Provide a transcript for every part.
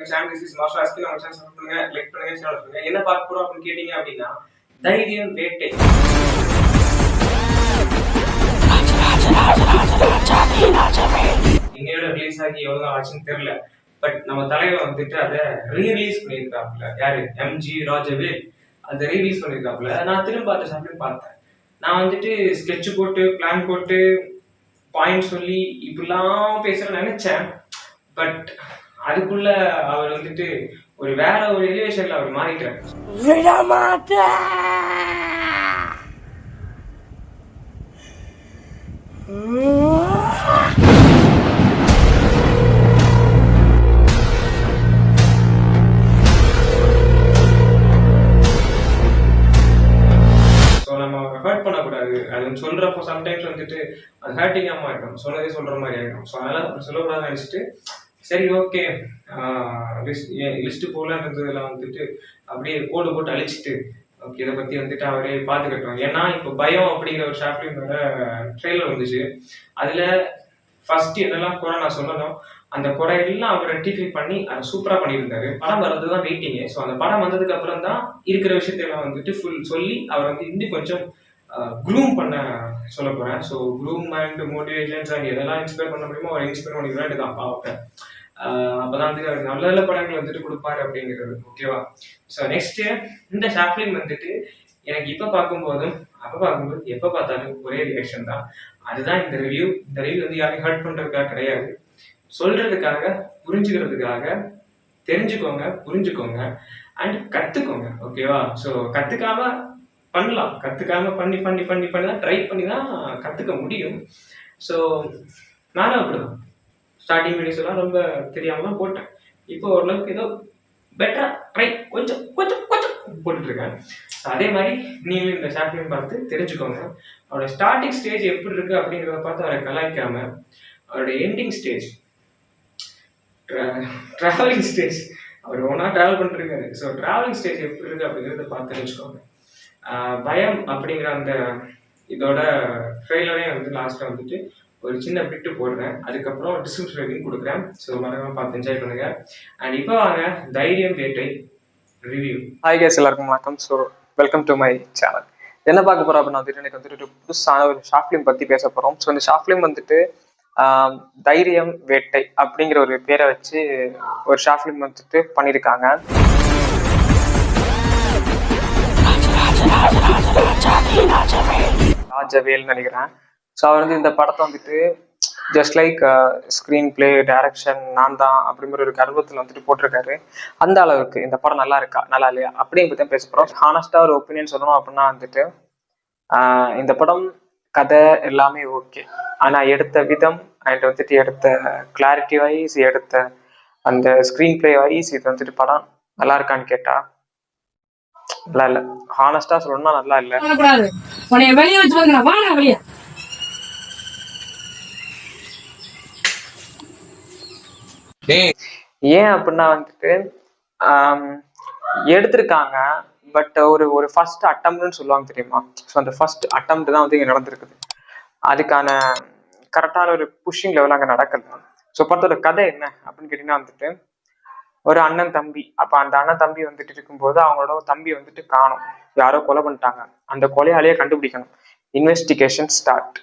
Channel this is master Askin. நம்ம channel subscribe பண்ணுங்க, like பண்ணுங்க, ஷேர் பண்ணுங்க. என்ன பார்க்க போறோம் அப்படின்னு கேட்டீங்க அப்படின்னா, தைரியம் வேட்டை. இன்னையோட ரிலீஸ் ஆகி எவ்வளவு நாள் ஆச்சுன்னு தெரியல. பட் நம்ம தலைவர் வந்துட்டு அதை ரீரிலீஸ் பண்ணியிருக்காப்புல. யாரு? எம்ஜி ராஜவேல். அதை ரீரிலீஸ் பண்ணியிருக்காப்புல. நான் திரும்ப பார்த்த ஷாப்லையும் பார்த்தேன். நான் வந்துட்டு ஸ்கெட்ச் போட்டு பிளான் போட்டு பாயிண்ட் சொல்லி இப்படிலாம் பேசுறேன்னு நினைச்சேன். பட் அதுக்குள்ள அவர் வந்துட்டு ஒரு வேற ஒரு எலிவேஷன்ல அவர் மாறிட்டார். நம்ம ஹர்ட் பண்ணக்கூடாது. அது சொல்றப்போ சம்டைம்ஸ் வந்துட்டு அது ஹர்ட்டிங்கா மாறிடும். சொன்னதே சொல்ற மாதிரி ஆகிடும். ஸோ அதனால சொல்லக்கூடாதுன்னு நினைச்சிட்டு சரி ஓகே லிஸ்ட் போலன்றதுல வந்துட்டு அப்படியே கோடு போட்டு அழிச்சிட்டு ஓகே இதை பத்தி வந்துட்டு அவரே பார்த்துக்கிட்டோம். ஏன்னா இப்போ பயம் அப்படிங்கிற ஒரு ஷார்ட் ஃபிலிமோட ட்ரெய்லர் வந்துச்சு. அதுல ஃபர்ஸ்ட் என்னெல்லாம் குறை நான் சொல்லணும் அந்த குறையெல்லாம் அவர் ரெக்டிஃபை பண்ணி அதை சூப்பரா பண்ணியிருந்தாரு. படம் வர்றதுதான் வெயிட்டிங்கு. ஸோ அந்த படம் வந்ததுக்கு அப்புறம் தான் இருக்கிற விஷயத்தெல்லாம் வந்துட்டு ஃபுல் சொல்லி அவர் வந்து இன்னும் கொஞ்சம் க்ரூம் பண்ண சொல்ல போறேன். So groom and motivations and எதெல்லாம் இன்ஸ்பயர் பண்ண முடியுமோ அவர் இன்ஸ்பயர் பண்ணி விளையாட்டு தான் பார்ப்பேன். அப்பதான் வந்து நல்ல நல்ல படங்கள் வந்துட்டு கொடுப்பாரு அப்படிங்கிறது. ஓகேவா? ஸோ நெக்ஸ்ட் இந்த ஷார்ட் ஃபிலிம் வந்துட்டு எனக்கு இப்போ பார்க்கும்போதும் அப்போ பார்க்கும்போது எப்போ பார்த்தாலும் ஒரே ரியாக்ஷன் தான். அதுதான் இந்த ரிவ்யூ. இந்த ரிவ்யூ வந்து யாரையும் ஹர்ட் பண்றதுக்காக கிடையாது, சொல்றதுக்காக, புரிஞ்சுக்கிறதுக்காக. தெரிஞ்சுக்கோங்க, புரிஞ்சுக்கோங்க அண்ட் கத்துக்கோங்க. ஓகேவா? ஸோ கத்துக்காம பண்ணலாம், கத்துக்காம பண்ணி பண்ணி பண்ணி பண்ணி தான் ட்ரை பண்ணி தான் கத்துக்க முடியும். ஸோ நானும் அப்படிதான் ஸ்டார்டிங் வீடியோஸ் எல்லாம் ரொம்ப தெரியாம தான் போட்டேன். இப்போ ஓரளவுக்கு ஏதோ பெட்டரா ட்ரை கொஞ்சம் கொஞ்சம் கொஞ்சம் போட்டுட்டு இருக்கேன். அதே மாதிரி நீங்களும் இந்த ஷார்ட் ஃபிலிம் பார்த்து தெரிஞ்சுக்கோங்க. அவரோட ஸ்டார்டிங் ஸ்டேஜ் எப்படி இருக்கு அப்படிங்கிறத பார்த்து அவரை கலாய்க்காம, அவரோட எண்டிங் ஸ்டேஜ், டிராவலிங் ஸ்டேஜ், அவர் ஒன்றா ட்ராவல் பண்ணிருக்காரு. ஸோ ட்ராவலிங் ஸ்டேஜ் எப்படி இருக்கு அப்படிங்கிறத பார்த்து தெரிஞ்சுக்கோங்க. பயம் அப்படிங்கிற அந்த இதோட ட்ரெய்லரே வந்து லாஸ்ட்டாக வந்துட்டு ஒரு சின்ன பிட்டு போடுறேன். அதுக்கப்புறம் டிஸ்கிரிப்ஷன் கொடுக்குறேன். ஸோ மறக்காம பார்த்து என்ஜாய் பண்ணுங்க. அண்ட் இப்போ வாங்க தைரியம் வேட்டை ரிவ்யூ. ஹாய் கேஸ், எல்லாருக்கும் வணக்கம். So welcome to my channel. என்ன பார்க்க போறோம் அப்படின்னா வந்துட்டு எனக்கு வந்துட்டு புதுசான ஒரு ஷார்ட் ஃபிலிம் பற்றி பேச போகிறோம். ஸோ இந்த ஷார்ட் ஃபிலிம் வந்துட்டு தைரியம் வேட்டை அப்படிங்கிற ஒரு பேரை வச்சு ஒரு ஷார்ட் ஃபிலிம் வந்துட்டு பண்ணியிருக்காங்க. ராஜவேல் நினைக்கிறேன். ஸோ அவர் வந்து இந்த படத்தை வந்துட்டு just like screen play, direction நான் தான் அப்படிங்கிற ஒரு கர்வத்தில் வந்துட்டு போட்டிருக்காரு. அந்த அளவுக்கு இந்த படம் நல்லா இருக்கா நல்லா இல்லையா அப்படிங்க பற்றி பேச போகிறோம். ஹானஸ்டாக ஒரு ஒப்பீனியன் சொல்லணும் அப்படின்னா வந்துட்டு இந்த படம் கதை எல்லாமே ஓகே, ஆனால் எடுத்த விதம் அண்ட் வந்துட்டு எடுத்த கிளாரிட்டி வைஸ், எடுத்த அந்த ஸ்க்ரீன் பிளே வைஸ் இது வந்துட்டு படம் நல்லா இருக்கான்னு கேட்டா நல்லா இல்ல. ஹானஸ்டா சொல்லணும்னா நல்லா இல்ல. ஏன் அப்படின்னா வந்துட்டு எடுத்திருக்காங்க, பட் ஒரு ஃபர்ஸ்ட் அட்டம்ப்ட்னு சொல்லுவாங்க தெரியுமா? ஸோ அந்த ஃபர்ஸ்ட் அட்டம்ப்ட் தான் வந்து இங்க நடந்திருக்குது. அதுக்கான கரெக்டான ஒரு புஷிங் லெவல் அங்கே நடக்கல. ஸோ படத்தோட கதை என்ன அப்படின்னு கேட்டீங்கன்னா வந்துட்டு ஒரு அண்ணன் தம்பி. அப்ப அந்த அண்ணன் தம்பி வந்துட்டு இருக்கும்போது அவங்களோட தம்பி வந்துட்டு காணும், யாரோ கொலை பண்ணிட்டாங்க. அந்த கொலையாளியே கண்டுபிடிக்கணும். Investigation start.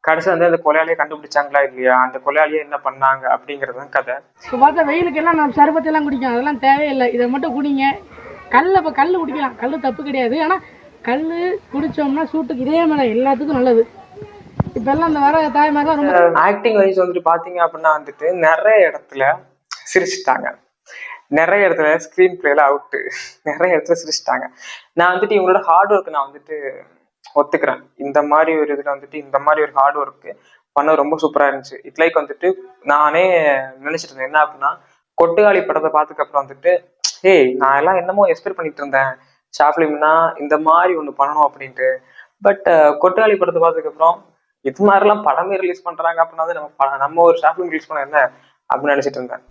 கடைசி வந்து அந்த கொலையாளியை கண்டுபிடிச்சாங்களா இல்லையா, அந்த கொலையாளியை என்ன பண்ணாங்க அப்படிங்கறதுதான் கதை. இப்போ பார்த்தா வெயிலுக்கு எல்லாம் நம்ம சர்பத்தெல்லாம் குடிக்கும், அதெல்லாம் தேவையில்லை. இதை மட்டும் குடிங்க. இப்போ கல் குடிக்கலாம், கல் தப்பு கிடையாது. ஆனால் கல் குடிச்சோம்னா சூட்டுக்கு இதே மாதிரி எல்லாத்துக்கும் நல்லது. இப்போ எல்லாம் அந்த வர தாய்மாரெல்லாம் ரொம்ப ஆக்டிங் வைஸ் வந்துட்டு பாத்தீங்க அப்படின்னா வந்துட்டு நிறைய இடத்துல சிரிச்சுட்டாங்க, நிறைய இடத்துல ஸ்க்ரீன் பிளேல அவுட்டு, நிறைய இடத்துல சிரிச்சிட்டாங்க. நான் வந்துட்டு இவங்களோட ஹார்ட் ஒர்க் நான் வந்துட்டு ஒத்துக்கிறேன். இந்த மாதிரி ஒரு இதுல வந்துட்டு இந்த மாதிரி ஒரு ஹார்ட் ஒர்க் பண்ண ரொம்ப சூப்பரா இருந்துச்சு. இட் லைக் வந்துட்டு நானே நினைச்சிட்டு இருந்தேன் என்ன அப்படின்னா, கொட்டுகாளி படத்தை பார்த்ததுக்கு அப்புறம் வந்துட்டு நான் எல்லாம் என்னமோ எக்ஸ்பெக்ட் பண்ணிட்டு இருந்தேன் ஷார்ட் ஃபிலிம்னா இந்த மாதிரி ஒண்ணு பண்ணணும் அப்படின்ட்டு. பட் கொட்டுகாளி படத்தை பார்த்ததுக்கு அப்புறம் இது மாதிரிலாம் படமே ரிலீஸ் பண்றாங்க அப்படின்னா நம்ம ஒரு ஷார்ட் ஃபிலிம் ரிலீஸ் பண்ண என்ன அப்படின்னு நினைச்சிட்டு இருந்தேன்.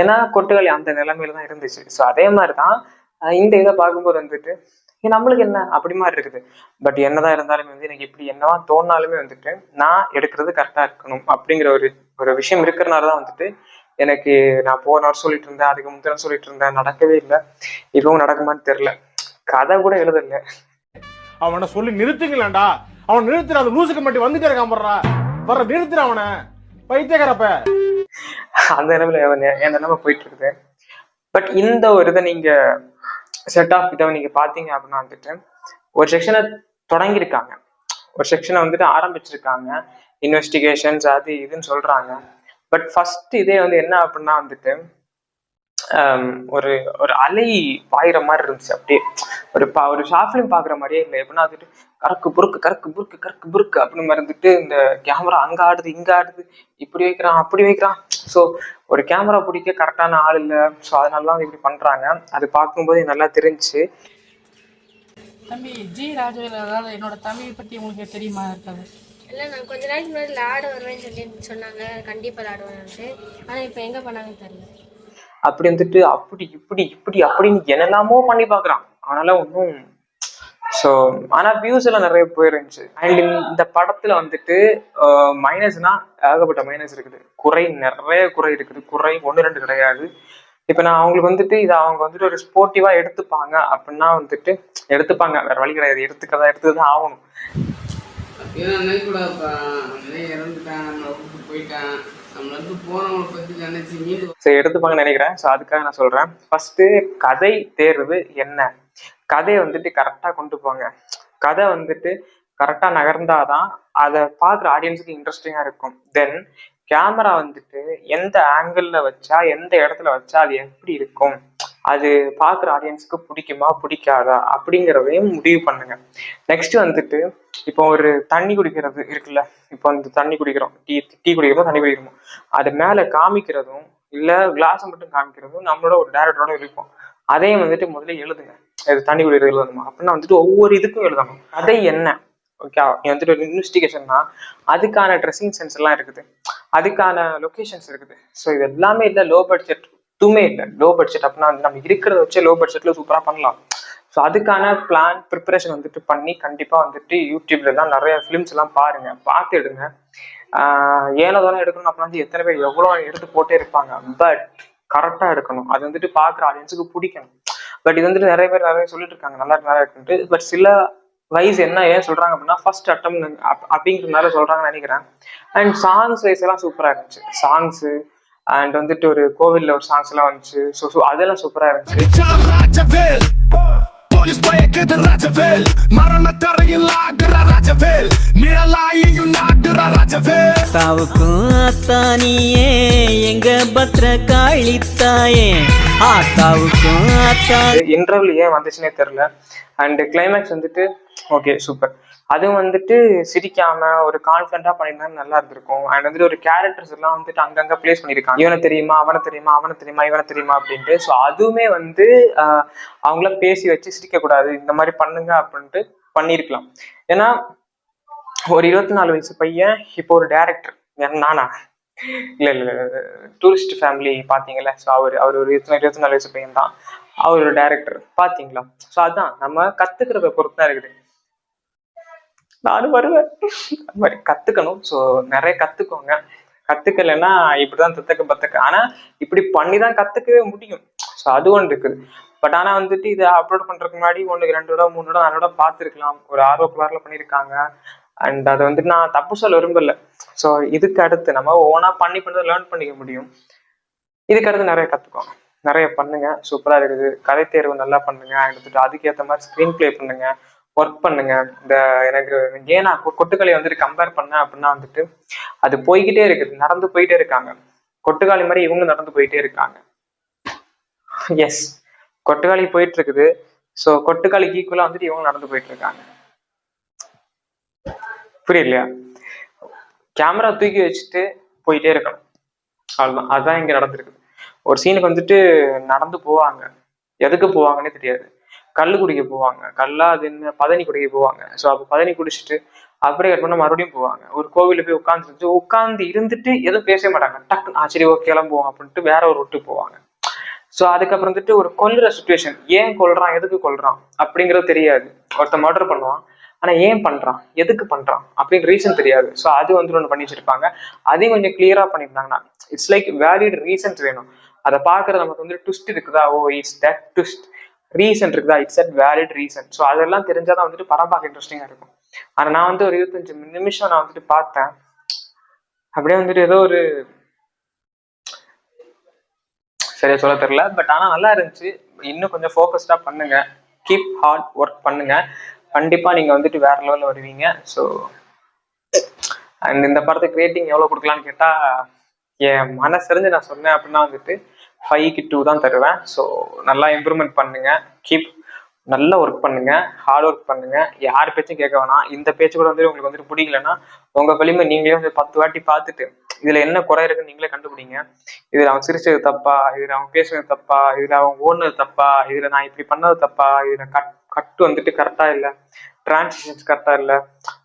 ஏன்னா கொட்டுகளி அந்த நிலைமையில தான் இருந்துச்சு. ஸோ அதே மாதிரிதான் இந்த இதை பார்க்கும்போது வந்துட்டு நம்மளுக்கு என்ன அப்படி மாதிரி இருக்குது. பட் என்னதான் இருந்தாலுமே வந்து எனக்கு இப்படி என்னவா தோணாலுமே வந்துட்டு நான் எடுக்கிறது கரெக்டா இருக்கணும் அப்படிங்கிற ஒரு ஒரு விஷயம் இருக்கிறனாலதான் வந்துட்டு எனக்கு நான் போன வருஷம் சொல்லிட்டு இருந்தேன், அதுக்கு முந்தின சொல்லிட்டு இருந்தேன், நடக்கவே இல்லை. இப்பவும் நடக்குமான்னு தெரியல. கதை கூட எழுதல. அவனை சொல்லி நிறுத்துங்களேன்டா. அவன் நிறுத்துற அந்த லூசுக்கு மட்டும் வந்துட்டே இருக்கான் போடுறா. வர நிறுத்துற அவனை பைத்தியக்காரப்ப. அந்த நிலைமையில என் நிலைமை போயிட்டு இருக்குது. பட் இந்த ஒரு இதை நீங்க செட் ஆஃப் இதை நீங்க பாத்தீங்க அப்படின்னா வந்துட்டு ஒரு செக்ஷனை தொடங்கியிருக்காங்க, ஒரு செக்ஷனை வந்துட்டு ஆரம்பிச்சிருக்காங்க, இன்வெஸ்டிகேஷன்ஸ் அது இதுன்னு சொல்றாங்க. பட் ஃபர்ஸ்ட் இதே வந்து என்ன அப்படின்னா வந்துட்டு ஒரு ஒரு அலை பாயிற மாதிரி இருந்துச்சு. அப்படியே ஒரு ஷார்ட் ஃபிலிம் பாக்குற மாதிரியே இல்லை. எப்படின்னா வந்துட்டு கறக்கு புருக்கு கறக்கு புருக்கு கறக்கு புருக்கு அப்படின்னு மாதிரி இருந்துட்டு இந்த கேமரா அங்க ஆடுது இங்க ஆடுது, இப்படி வைக்கிறான் அப்படி வைக்கிறான். ஸோ ஒரு கேமரா பிடிக்க கரெக்டான ஆள் இல்லை. ஸோ அதனாலதான் இப்படி பண்றாங்க. அது பார்க்கும்போது நல்லா தெரிஞ்சு. தம்பி ஜி ராஜவேல், அதாவது என்னோட தம்பி பத்தி உங்களுக்கு தெரியுமா இருக்காது? இல்லை, நான் கொஞ்ச நாளைக்கு முன்னாடி ஆட வருவேன்னு சொல்லி சொன்னாங்க, கண்டிப்பாக ஆடுவேன்ட்டு. ஆனால் இப்போ எங்கே பண்ணாங்கன்னு தெரியல. அப்படி வந்துட்டு அப்படி இப்படி இப்படி அப்படின்னு என்னெல்லாமோ பண்ணி பாக்குறான். ஆனாலும் ஒன்றும். ஸோ ஆனா வியூஸ் எல்லாம் நிறைய போயிருந்துச்சு. அண்ட் இந்த படத்துல வந்துட்டு மைனஸ்னா ஏகப்பட்ட மைனஸ் இருக்குது, நிறைய குறை இருக்குது. குறை 1-2 கிடையாது. இப்ப நான் அவங்களுக்கு வந்துட்டு இதை அவங்க வந்துட்டு ஒரு ஸ்போர்ட்டிவா எடுத்துப்பாங்க அப்படின்னா வந்துட்டு எடுத்துப்பாங்க, வேற வழி கிடையாது, எடுத்துதான் ஆகணும். எடுத்துப்பாங்கன்னு நினைக்கிறேன். ஸோ அதுக்காக நான் சொல்றேன், ஃபர்ஸ்ட் கதை தேர்வு என்ன, கதையை வந்துட்டு கரெக்டா கொண்டு போங்க. கதை வந்துட்டு கரெக்டா நகர்ந்தாதான் அதை பார்க்குற ஆடியன்ஸுக்கு இன்ட்ரெஸ்டிங்கா இருக்கும். தென் கேமரா வந்துட்டு எந்த ஆங்கிள் வச்சா எந்த இடத்துல வச்சா அது எப்படி இருக்கும், அது பார்க்குற ஆடியன்ஸுக்கு பிடிக்குமா பிடிக்காதா அப்படிங்கிறதையும் முடிவு பண்ணுங்க. நெக்ஸ்ட் வந்துட்டு இப்போ ஒரு தண்ணி குடிக்கிறது இருக்குல்ல, இப்போ அந்த தண்ணி குடிக்கிறோம், டீ குடிக்கிறோமோ தண்ணி குடிக்கிறோமோ, அது மேலே காமிக்கிறதும் இல்லை கிளாஸை மட்டும் காமிக்கிறதும் நம்மளோட ஒரு டேரக்டரோட இருக்கும். அதையும் வந்துட்டு முதல்ல எழுதுங்க. இது தண்ணி குடிக்கிறது எழுதணுமா அப்படின்னா வந்துட்டு ஒவ்வொரு இதுக்கும் எழுதணும். கதை என்ன, ஓகே, வந்துட்டு ஒரு இன்வெஸ்டிகேஷன்னா அதுக்கான ட்ரெஸ்ஸிங் சென்ஸ் எல்லாம் இருக்குது, அதுக்கான லொகேஷன்ஸ் இருக்குது. ஸோ இது எல்லாமே இல்லை, லோ பட்ஜெட் எதுவுமே இல்லை. லோ பட்ஜெட் அப்படின்னா வந்து நம்ம இருக்கிறத வச்சு லோ பட்ஜெட்ல சூப்பராக பண்ணலாம். ஸோ அதுக்கான பிளான் ப்ரிப்பரேஷன் வந்துட்டு பண்ணி கண்டிப்பா வந்துட்டு யூடியூப்ல எல்லாம் நிறைய ஃபிலிம்ஸ் எல்லாம் பாருங்க, பார்த்து எடுங்க. ஏனோ தானே எடுக்கணும் அப்படின்னா வந்து எத்தனை பேர் எவ்வளோ எடுத்து போட்டே இருப்பாங்க. பட் கரெக்டா எடுக்கணும், அது வந்துட்டு பார்க்குற ஆடியன்ஸுக்கு பிடிக்கணும். பட் இது வந்துட்டு நிறைய பேர் சொல்லிட்டு இருக்காங்க நல்லா இருக்குன்ட்டு. பட் சில வைஸ் என்ன ஏன் சொல்றாங்க அப்படின்னா ஃபர்ஸ்ட் அட்டம் அப்படிங்கிறதுனால சொல்றாங்கன்னு நினைக்கிறேன். அண்ட் சாங்ஸ் வைஸ் எல்லாம் சூப்பரா இருந்துச்சு. சாங்ஸ் அண்ட் வந்துட்டு ஒரு கோவில்ல ஒரு சாங்ஸ் எல்லாம் வந்துச்சு. ஸோ அதெல்லாம் சூப்பரா இருந்துச்சு. இன்டர்வியூ ஏன் வந்துச்சுன்னே தெரியல. அண்ட் கிளைமேக்ஸ் வந்துட்டு ஓகே சூப்பர். அதுவும் வந்துட்டு சிரிக்காம ஒரு கான்ஃபிடண்டா பண்ணியிருந்தாலும் நல்லா இருந்திருக்கும். அண்ட் வந்துட்டு ஒரு கேரக்டர்ஸ் எல்லாம் வந்துட்டு அங்கங்க பிளேஸ் பண்ணியிருக்காங்க. இவனை தெரியுமா அவனை தெரியுமா அவனை தெரியுமா இவனை தெரியுமா அப்படின்ட்டு. ஸோ அதுவுமே வந்து அவங்கள பேசி வச்சு சிரிக்க கூடாது, இந்த மாதிரி பண்ணுங்க அப்படின்ட்டு பண்ணியிருக்கலாம். ஏன்னா ஒரு 24 வயசு பையன் இப்போ ஒரு டைரக்டர். நானா இல்ல டூரிஸ்ட் ஃபேமிலி பாத்தீங்களா? ஸோ அவர் ஒரு 24 வயசு பையன் தான், அவர் ஒரு டைரக்டர் பாத்தீங்களா? ஸோ அதான் நம்ம கத்துக்கிறத பொறுத்து தான் இருக்குது. நானும் வருவேன், அது மாதிரி கத்துக்கணும். ஸோ நிறைய கத்துக்கோங்க. கத்துக்கலைன்னா இப்படிதான் தத்தக்க. ஆனா இப்படி பண்ணிதான் கத்துக்கவே முடியும். ஸோ அது ஒன்று இருக்குது. பட் ஆனா வந்துட்டு இதை அப்லோட் பண்றதுக்கு முன்னாடி 1, 2, 3 4 பார்த்துருக்கலாம். ஒரு ஆர்வக்குள்ளாரில் பண்ணியிருக்காங்க. அண்ட் அதை வந்துட்டு நான் தப்பு சொல்ல விரும்பல. ஸோ இதுக்கு அடுத்து நம்ம ஓனா பண்ணி லேர்ன் பண்ணிக்க முடியும். இதுக்கு அடுத்து நிறைய கத்துக்கோங்க, நிறைய பண்ணுங்க. சூப்பரா இருக்குது. கதை தேர்வு நல்லா பண்ணுங்க. எடுத்துட்டு அதுக்கேற்ற மாதிரி ஸ்கிரீன் பிளே பண்ணுங்க, ஒர்க் பண்ணுங்க. இந்த எனக்கு ஏன்னா கொட்டுக்களை வந்துட்டு கம்பேர் பண்ண அப்படின்னா வந்துட்டு அது போய்கிட்டே இருக்குது, நடந்து போயிட்டே இருக்காங்க. கொட்டுக்காளி மாதிரி இவங்க நடந்து போயிட்டே இருக்காங்க. எஸ், கொட்டுக்காளி போயிட்டு இருக்குது. ஸோ கொட்டுக்காளிக்கு ஈக்குவலா வந்துட்டு இவங்க நடந்து போயிட்டு இருக்காங்க. புரியலையா? கேமரா தூக்கி வச்சுட்டு போயிட்டே இருக்கணும், அவ்வளவுதான். அதுதான் இங்க நடந்திருக்குது. ஒரு சீனுக்கு வந்துட்டு நடந்து போவாங்க, எதுக்கு போவாங்கன்னே தெரியாது. கல்லு குடிக்க போவாங்க, கல்லா அது என்ன பதனி குடிக்க போவாங்க. ஸோ அப்போ பதனி குடிச்சிட்டு அப்படியே கட் பண்ண மறுபடியும் போவாங்க. ஒரு கோவில போய் உட்காந்து இருந்துட்டு எதுவும் பேச மாட்டாங்க. டக்கு சரி ஓகே கிளம்புவோம் அப்படின்ட்டு வேற ஒரு ரூட்டு போவாங்க. ஸோ அதுக்கப்புறம் வந்துட்டு ஒரு கொல்லுற சுச்சுவேஷன், ஏன் கொல்றான் எதுக்கு கொல்றான் அப்படிங்கிறது தெரியாது. ஒருத்தன் மர்டர் பண்ணுவான், ஆனா ஏன் பண்றான் எதுக்கு பண்றான் அப்படின்னு ரீசன் தெரியாது. ஸோ அது வந்து ஒன்று பண்ணி வச்சிருப்பாங்க. அதையும் கொஞ்சம் கிளியரா பண்ணியிருந்தாங்கன்னா இட்ஸ் லைக் வேலிட் ரீசன்ஸ் வேணும். அதை பார்க்கறது நமக்கு வந்து ட்விஸ்ட் இருக்குதா, oh it's that twist, reason இருக்குதா, it's that valid reason. So அதெல்லாம் தெரிஞ்சாதான் வந்துட்டு படம் பார்க்க இன்ட்ரெஸ்டிங்கா இருக்கும். ஆனா நான் வந்து ஒரு 25 நிமிஷம் நான் வந்துட்டு பார்த்தேன், அப்படியே வந்துட்டு ஏதோ ஒரு சரியா சொல்ல தெரியல. பட் ஆனா நல்லா இருந்துச்சு. இன்னும் கொஞ்சம் ஃபோக்கஸ்டா பண்ணுங்க, கீப் ஹார்ட் ஒர்க் பண்ணுங்க, கண்டிப்பா நீங்க வந்துட்டு வேற லெவல்ல வருவீங்க. ஸோ அண்ட் இந்த படத்துக்கு ரேட்டிங் எவ்வளவு கொடுக்கலான்னு கேட்டா, என் மனசறிஞ்சு நான் சொன்னேன் அப்படின்னா வந்துட்டு 5க்கு 2 தான் தருவேன். ஸோ நல்லா இம்ப்ரூவ்மெண்ட் பண்ணுங்க, கீப் நல்லா ஒர்க் பண்ணுங்க, ஹார்ட் ஒர்க் பண்ணுங்க, யார் பேச்சும் கேட்க வேணாம். இந்த பேச்சு கூட வந்து உங்களுக்கு வந்துட்டு பிடிக்கலன்னா உங்க வலிமை நீங்களே வந்து 10 வாட்டி பார்த்துட்டு இதுல என்ன குறை இருக்குன்னு நீங்களே கண்டுபிடிங்க. இதுல அவன் சிரிச்சது தப்பா, இதுல அவன் பேசுனது தப்பா, இதுல அவன் ஓடுனது தப்பா, இதுல நான் இப்படி பண்ணது தப்பா, இதுல கட்டு வந்துட்டு கரெக்டா இல்லை, டிரான்சிஷன்ஸ் கரெக்டா இல்லை,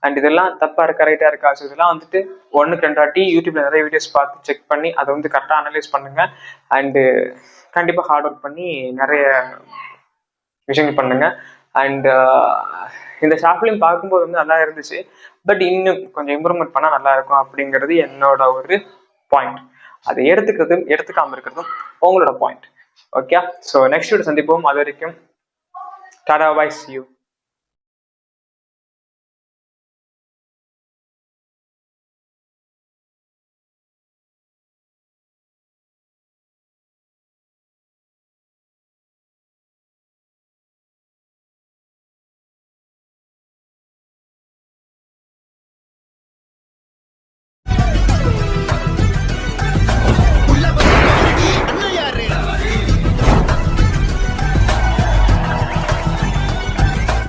அண்ட் இதெல்லாம் தப்பா இருக்கா ரைட்டா இருக்கா. ஸோ இதெல்லாம் வந்துட்டு 1க்கு 2 வாட்டி யூடியூப்ல நிறைய வீடியோஸ் பார்த்து செக் பண்ணி அதை வந்து கரெக்டாக அனலைஸ் பண்ணுங்க. அண்டு கண்டிப்பா ஹார்ட் ஒர்க் பண்ணி நிறைய விஷயங்கள் பண்ணுங்க. அண்ட் இந்த ஷார்ட் ஃபிலிம் பார்க்கும்போது வந்து நல்லா இருந்துச்சு, பட் இன்னும் கொஞ்சம் இம்ப்ரூவ்மெண்ட் பண்ணால் நல்லா இருக்கும் அப்படிங்கிறது என்னோட ஒரு பாயிண்ட். அதை எடுத்துக்கிறதும் எடுத்துக்காம இருக்கிறதும் உங்களோட point. Okay, so next video சந்திப்போம். அது வரைக்கும் டாடா, பை, see you.